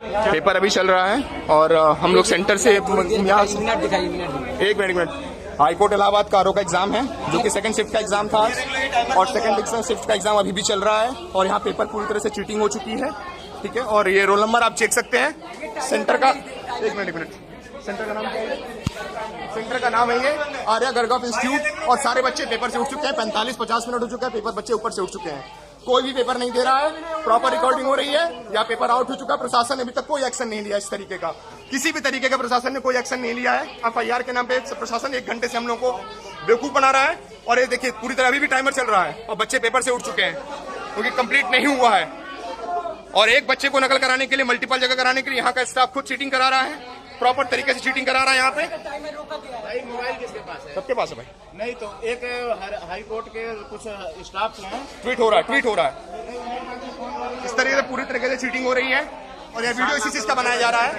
Paper अभी चल रहा है और हम लोग सेंटर से यहाँ एक मिनट हाईकोर्ट इलाहाबाद कारों का एग्जाम है जो कि सेकंड शिफ्ट का एग्जाम था और सेकंड शिफ्ट का एग्जाम अभी भी चल रहा है और यहाँ पेपर पूरी तरह से चीटिंग हो चुकी है। ठीक है, और ये रोल नंबर आप चेक सकते हैं सेंटर का। एक मिनट सेंटर का नाम क्या है? सेंटर का नाम है ये आर्या गर्गोफ इंस्टीट्यूट और सारे बच्चे पेपर से उठ चुके हैं। 45-50 मिनट हो चुका है, पेपर बच्चे ऊपर से उठ चुके हैं। कोई भी पेपर नहीं दे रहा है, प्रॉपर रिकॉर्डिंग हो रही है या पेपर आउट हो चुका है। प्रशासन ने अभी तक कोई एक्शन नहीं लिया इस तरीके का, किसी भी तरीके का प्रशासन ने कोई एक्शन नहीं लिया है। FIR के नाम पे प्रशासन 1 घंटे से हम लोग को बेवकूफ बना रहा है और ये देखिए पूरी तरह अभी भी टाइमर चल रहा है और बच्चे पेपर से उठ चुके हैं क्योंकि कंप्लीट नहीं हुआ है। और एक बच्चे को नकल कराने के लिए मल्टीपल जगह कराने के लिए यहाँ का स्टाफ खुद चीटिंग करा रहा है, प्रॉपर तरीके से चीटिंग करा रहा है। यहाँ पे भाई मोबाइल किसके पास है? सबके पास है भाई। नहीं तो एक हाई कोर्ट के कुछ स्टाफ हैं, ट्वीट हो रहा है इस तरीके से पूरी तरीके से चीटिंग हो रही है और यह वीडियो इसी चीज का बनाया जा रहा है।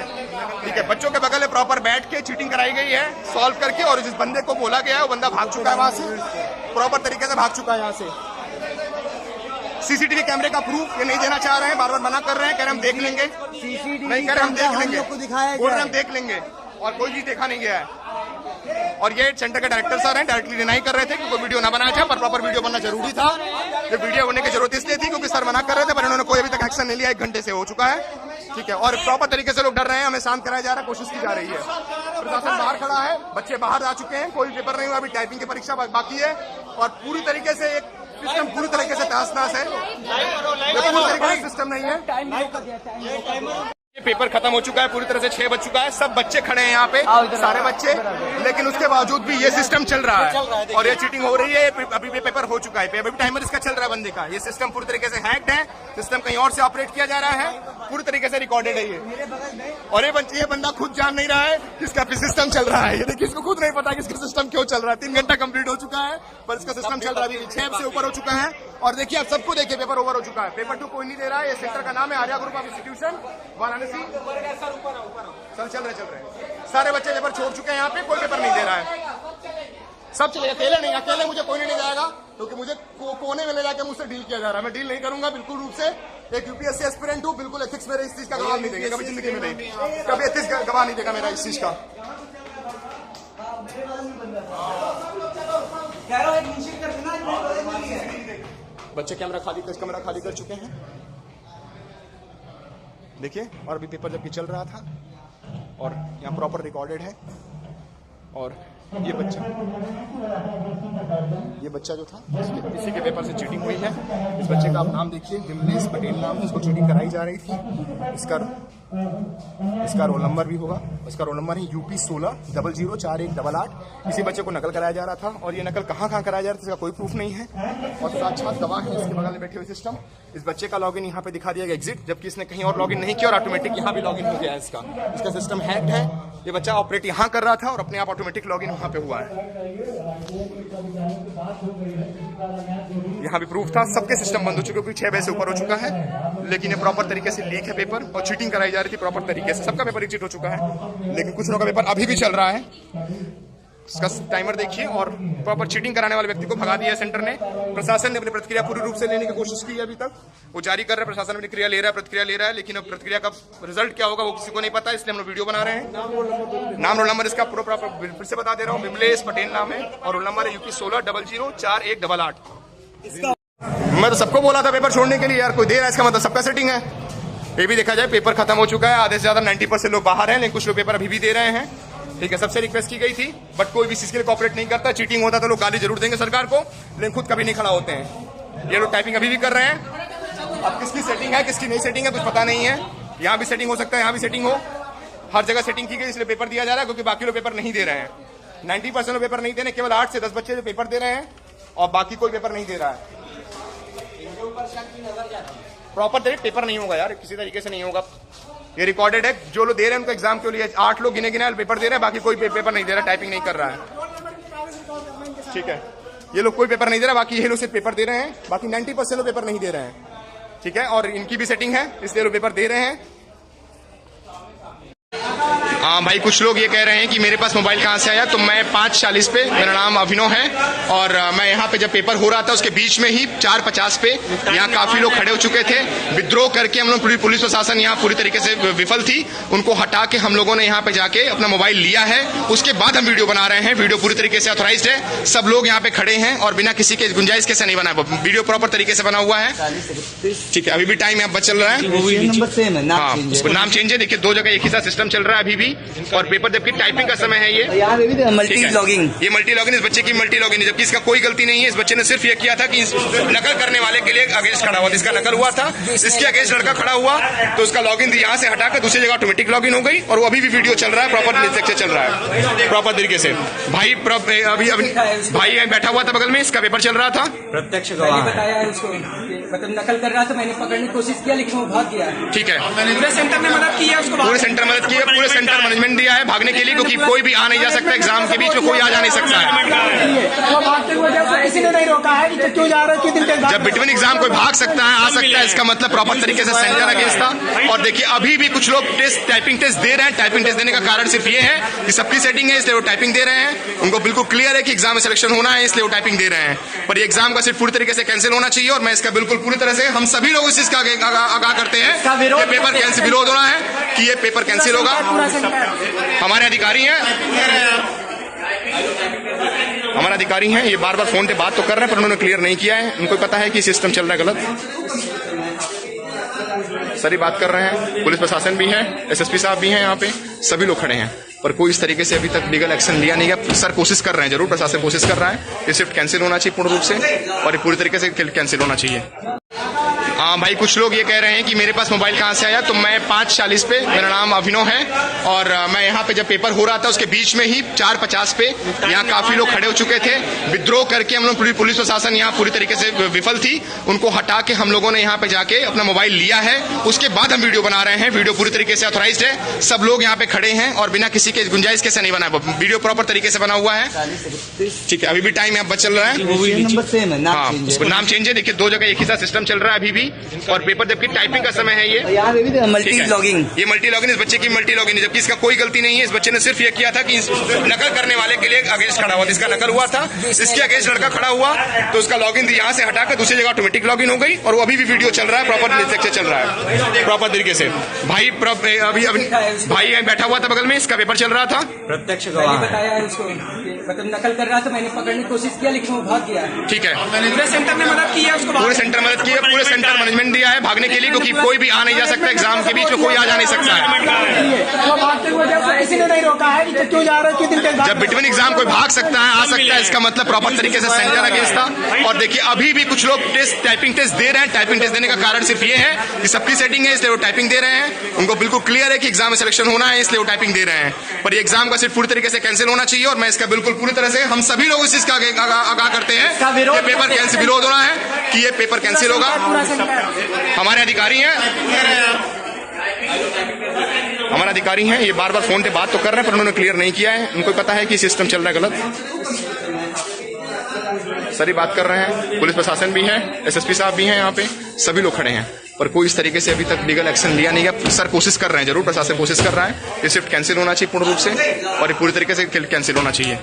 ठीक है, बच्चों के बगल में प्रॉपर बैठ के चीटिंग कराई गई है सॉल्व करके और जिस बंदे को बोला गया है वो बंदा भाग चुका है वहां से, प्रॉपर तरीके से भाग चुका है यहाँ से। CCTV कैमरे का प्रूफ ये नहीं देना चाह रहे हैं, बार बार मना कर रहे हैं, कह रहे हम देख लेंगे, नहीं कह रहे हम देख लेंगे, बोल रहे हम देख लेंगे और कोई भी देखा नहीं गया है। और ये सेंटर के डायरेक्टर सर हैं, डायरेक्टली डिनाई कर रहे थे कि कोई वीडियो ना बनाया जाए, पर प्रॉपर वीडियो बनना जरूरी था। ये वीडियो होने की जरूरत इसलिए थी क्योंकि सर मना कर रहे थे पर इन्होंने कोई अभी तक एक्शन नहीं लिया। 1 घंटे से हो चुका है। ठीक है, और प्रॉपर तरीके से लोग डर रहे हैं, हमें शांत कराया जा रहा है, कोशिश की जा रही है। प्रशासन बाहर खड़ा है, बच्चे बाहर आ चुके हैं, कोई पेपर नहीं हुआ, अभी टाइपिंग की परीक्षा बाकी है और पूरी तरीके से एक सिस्टम पूरी तरीके से तहस-नहस है, पूरी तरीके से सिस्टम नहीं है। ये पेपर खत्म हो चुका है, पूरी तरह से 6 बज चुका है, सब बच्चे खड़े हैं यहाँ पे, सारे बच्चे, लेकिन उसके बावजूद भी ये सिस्टम चल रहा है और ये चीटिंग हो रही है। अभी भी पेपर हो चुका है, अभी टाइमर इसका चल रहा है बंदे का। ये सिस्टम पूरी तरीके से हैक्ड है, सिस्टम कहीं और से ऑपरेट किया जा रहा है, पूरी तरीके से रिकॉर्डेड है ये। और ये बंदा खुद जान नहीं रहा है कि इसका सिस्टम चल रहा है। ये देखिए, इसको खुद नहीं पता कि इसका सिस्टम क्यों चल रहा है। 3 घंटा कंप्लीट हो चुका है पर इसका सिस्टम चल रहा है, 6 से ऊपर हो चुका है। और देखिए आप सबको देखिए पेपर ओवर हो चुका है, पेपर 2 कोई नहीं दे रहा है। ये सेंटर का नाम है Arya group of institution Varanasi. चल रहे सारे बच्चे पेपर छोड़ चुके हैं, यहाँ पे कोई पेपर नहीं दे रहा है। सब चले, अकेले मुझे कोई नहीं ले जाएगा क्योंकि मुझे कोने में ले जाकर मुझसे डील किया जा रहा है। मैं डील नहीं करूंगा बिल्कुल रूप से, एक UPSC एस्पिरेंट हूँ, बिल्कुल एथिक्स मेरे इस चीज का गवाह नहीं देंगे कभी जिंदगी में, नहीं कभी एथिक्स का गवाह नहीं देगा मेरा इस चीज का। बच्चे कमरा खाली कर चुके हैं देखिए, और अभी पेपर जबकि चल रहा था और यहाँ प्रॉपर रिकॉर्डेड है। और ये बच्चा जो था इसी के पेपर से चीटिंग हुई है। इस बच्चे का आप नाम देखिए, विमलेश पटेल नाम है, इसको चीटिंग कराई जा रही थी। इसका रोल नंबर भी होगा, इसका रोल नंबर है UP 16004188। इसी बच्चे को नकल कराया जा रहा था और ये नकल कहाँ कराया जा रहा था इसका कोई प्रूफ नहीं है और साक्षात गवाह है इसके बगल में बैठे हुए सिस्टम। इस बच्चे का लॉगिन यहाँ पे दिखा दिया गया एग्जिट, जबकि इसने कहीं और लॉगिन नहीं किया और ऑटोमेटिक यहाँ भी लॉगिन हो गया है इसका सिस्टम हैक्ड है। ये बच्चा ऑपरेट यहाँ कर रहा था और अपने आप ऑटोमेटिक लॉगिन वहाँ पे हुआ है। यहाँ भी प्रूफ था, सबके सिस्टम बंद हो चुके क्योंकि 6 बजे से ऊपर हो चुका है, लेकिन ये प्रॉपर तरीके से लीक है पेपर और चीटिंग कराई जा रही थी प्रॉपर तरीके से। सबका पेपर एग्जिट हो चुका है लेकिन कुछ लोगों का पेपर अभी भी चल रहा है। इसका टाइमर देखिए और प्रॉपर चीटिंग कराने वाले व्यक्ति को भगा दिया सेंटर ने। प्रशासन ने अपनी प्रतिक्रिया पूरी रूप से लेने की कोशिश की है, अभी तक वो जारी कर रहा है, प्रशासन अपनी प्रतिक्रिया ले रहा है, लेकिन अब प्रतिक्रिया का रिजल्ट क्या होगा वो किसी को नहीं पता, इसलिए हम लोग वीडियो बना रहे हैं। नाम रोल नंबर इसका प्रॉपर फिर से बता दे रहा हूँ, विमलेश पटेल नाम है और रोल नंबर है UP 16004188। मैं तो सबको बोला था पेपर छोड़ने के लिए, यार कोई दे रहा है इसका मतलब सबका सेटिंग है। ये भी देखा जाए पेपर खत्म हो चुका है, आधे से ज्यादा 90% लोग बाहर हैं, लेकिन कुछ लोग पेपर अभी भी दे रहे हैं। ठीक है, सबसे रिक्वेस्ट की गई थी बट कोई भी चीज के लिए कॉपरेट नहीं करता। चीटिंग होता तो लोग गाली जरूर देंगे सरकार को, लेकिन खुद कभी नहीं खड़ा होते हैं। ये लोग टाइपिंग अभी भी कर रहे हैं। अब किसकी सेटिंग है किसकी नहीं सेटिंग है कुछ पता नहीं है। यहाँ भी सेटिंग हो सकता है, यहाँ भी सेटिंग हो, हर जगह सेटिंग की गई इसलिए पेपर दिया जा रहा है क्योंकि बाकी लोग पेपर नहीं दे रहे हैं। 90% लोग पेपर नहीं दे रहे, केवल 8 से 10 बच्चे जो पेपर दे रहे हैं और बाकी कोई पेपर नहीं दे रहा है। प्रॉपर तरीके पेपर नहीं होगा यार, किसी तरीके से नहीं होगा। ये रिकॉर्डेड है, जो लोग दे रहे हैं उनको एग्जाम के लिए 8 लोग गिने पेपर दे रहे हैं, बाकी कोई पेपर नहीं दे रहा, टाइपिंग नहीं कर रहा है। ठीक है, ये लोग कोई पेपर नहीं दे रहा, बाकी ये लोग सिर्फ पेपर दे रहे हैं, बाकी 90% लोग पेपर नहीं दे रहे हैं। ठीक है, और इनकी भी सेटिंग है इसलिए लोग पेपर दे रहे हैं। हाँ भाई, कुछ लोग ये कह रहे हैं कि मेरे पास मोबाइल कहाँ से आया, तो मैं 5:40 पे, मेरा नाम अभिनव है और मैं यहाँ पे जब पेपर हो रहा था उसके बीच में ही 4:50 पे यहाँ काफी लोग खड़े हो चुके थे। विद्रोह करके हम लोग पुलिस प्रशासन यहाँ पूरी तरीके से विफल थी, उनको हटा के हम लोगों ने यहाँ पे जाके अपना मोबाइल लिया है। उसके बाद हम वीडियो बना रहे हैं। वीडियो पूरी तरीके से ऑथराइज्ड है, सब लोग यहाँ पे खड़े हैं और बिना किसी के गुंजाइश के से नहीं बना, वीडियो प्रॉपर तरीके से बना हुआ है। ठीक है, अभी भी टाइम यहाँ पर चल रहा है। हाँ, नाम चेंज है। देखिए, 2 जगह एक ही साथ सिस्टम चल रहा है अभी भी, और पेपर जबकि टाइपिंग का समय है। ये मल्टी लॉगिंग, ये मल्टी लॉगिन इस बच्चे की मल्टी लॉगिन है, जबकि इसका कोई गलती नहीं है। इस बच्चे ने सिर्फ ये किया था कि नकल करने वाले के लिए अगेंस्ट खड़ा हुआ था। इसका नकल हुआ था, इसके अगेंस्ट लड़का खड़ा हुआ तो उसका लॉगिन यहाँ से हटाकर दूसरी जगह ऑटोमेटिक लॉगिन हो गई, और वो अभी भी वीडियो चल रहा है, प्रॉपर चल रहा है, प्रॉपर तरीके से। भाई अभी भाई बैठा हुआ था बगल में, इसका पेपर चल रहा था। प्रत्यक्ष गवाह बताया उसको, मतलब नकल कर रहा था, मैंने पकड़ने की कोशिश किया लेकिन वो भाग गया। ठीक है, पूरे सेंटर ने मदद की है उसको, पूरे सेंटर मदद की है, पूरे सेंटर मैनेजमेंट दिया है भागने के लिए, क्योंकि कोई भी आ नहीं जा सकता। एग्जाम के बीच में कोई आ जा नहीं सकता है। वो भागते हुए किसी ने नहीं रोका है कि क्यों जा रहा है, क्यों दिन तक जब बिटवीन एग्जाम कोई भाग सकता है, आ सकता है, इसका मतलब प्रॉपर तरीके से सेंटर अगेंस्ट था। और देखिए, अभी भी कुछ लोग टाइपिंग टेस्ट दे रहे हैं। टाइपिंग टेस्ट देने का कारण सिर्फ ये है कि सबकी सेटिंग है, इसलिए वो टाइपिंग दे रहे हैं। उनको बिल्कुल क्लियर है कि एग्जाम में सिलेक्शन होना है, इसलिए वो टाइपिंग दे रहे हैं। पर ये एग्जाम का सिर्फ पूरी तरीके से कैंसिल होना चाहिए, और मैं इसका बिल्कुल पूरी तरह से, हम सभी लोग इस चीज का आगाह करते हैं ये पेपर कैंसिल, विरोध होना है कि ये पेपर कैंसिल होगा। हमारे अधिकारी हैं, हमारे अधिकारी हैं, ये बार बार फोन पे बात तो कर रहे हैं, पर उन्होंने क्लियर नहीं किया है। उनको पता है कि सिस्टम चल रहा है गलत। सारी बात कर रहे हैं, पुलिस प्रशासन भी है, एसएसपी साहब भी हैं यहाँ पे, सभी लोग खड़े हैं, पर कोई इस तरीके से अभी तक लीगल एक्शन लिया नहीं गया। सर कोशिश कर रहे हैं, जरूर प्रशासन कोशिश कर रहा है, ये शिफ्ट कैंसिल होना चाहिए पूर्ण रूप से, और ये पूरी तरीके से कैंसिल होना चाहिए। हाँ भाई, कुछ लोग ये कह रहे हैं कि मेरे पास मोबाइल कहाँ से आया, तो मैं 5:40 पे, मेरा नाम अभिनव है और मैं यहाँ पे जब पेपर हो रहा था उसके बीच में ही 4:50 पे यहाँ काफी लोग खड़े हो चुके थे। विद्रोह करके हम लोग पुलिस प्रशासन यहाँ पूरी तरीके से विफल थी, उनको हटा के हम लोगों ने यहाँ पे जाके अपना मोबाइल लिया है। उसके बाद हम वीडियो बना रहे हैं। वीडियो पूरी तरीके से ऑथराइज्ड है, सब लोग यहाँ पे खड़े हैं और बिना किसी के गुंजाइश के से नहीं बना, वीडियो प्रॉपर तरीके से बना हुआ है। ठीक है, अभी भी टाइम यहाँ पर चल रहा है। हाँ, नाम चेंज है। देखिए, 2 जगह एक ही साथ सिस्टम चल रहा है अभी भी, और पेपर जबकि टाइपिंग का समय है। ये मल्टी लॉगिंग, ये मल्टी लॉगिन इस बच्चे की मल्टी लॉगिन है, जबकि इसका कोई गलती नहीं है। इस बच्चे ने सिर्फ ये किया था कि नकल करने वाले के लिए अगेंस्ट खड़ा हुआ था। इसका नकल हुआ था, इसके अगेंस्ट लड़का खड़ा हुआ तो उसका लॉगिन यहाँ से हटाकर दूसरी जगह ऑटोमेटिक लॉगिन हो गई, और वो अभी भी वीडियो चल रहा है, प्रॉपर चल रहा है, प्रॉपर तरीके से। भाई भाई बैठा हुआ था बगल में, इसका पेपर चल रहा था। प्रत्यक्ष गवाह बताया उसको, मतलब नकल कर रहा था, मैंने पकड़ने की कोशिश किया लेकिन वो भाग गया। ठीक है, पूरे सेंटर ने मदद की है उसको, पूरे सेंटर मदद की है, पूरे सेंटर मैनेजमेंट दिया है भागने के लिए, क्योंकि कोई भी आ नहीं जा सकता। एग्जाम के बीच में कोई आ जा नहीं सकता है। वो भागते हुए किसी ने नहीं रोका है कि क्यों जा रहा है, क्यों दिन तक जब बिटवीन एग्जाम कोई भाग सकता है, आ सकता है, इसका मतलब प्रॉपर तरीके से सेंटर अगेंस्ट था। और देखिए, अभी भी कुछ लोग टाइपिंग टेस्ट दे रहे हैं। टाइपिंग टेस्ट देने का कारण सिर्फ ये है कि सबकी सेटिंग है, इसलिए वो टाइपिंग दे रहे हैं। उनको बिल्कुल क्लियर है कि एग्जाम में सिलेक्शन होना है, इसलिए वो टाइपिंग दे रहे हैं। पर ये एग्जाम का सिर्फ पूरी तरीके से कैंसिल होना चाहिए, और मैं इसका बिल्कुल पूरी तरह से, हम सभी लोग इस चीज का आगाह करते हैं ये पेपर कैंसिल, विरोध होना है कि ये पेपर कैंसिल होगा। हमारे अधिकारी हैं, हमारे अधिकारी हैं, ये बार बार फोन पे बात तो कर रहे हैं, पर उन्होंने क्लियर नहीं किया है। उनको पता है कि सिस्टम चल रहा है गलत। सारी बात कर रहे हैं, पुलिस प्रशासन भी है, एसएसपी साहब भी हैं यहाँ पे, सभी लोग खड़े हैं, पर कोई इस तरीके से अभी तक लीगल एक्शन लिया नहीं गया। सर कोशिश कर रहे हैं, जरूर प्रशासन कोशिश कर रहा है, ये शिफ्ट कैंसिल होना चाहिए पूर्ण रूप से, और ये पूरी तरीके से कैंसिल होना चाहिए।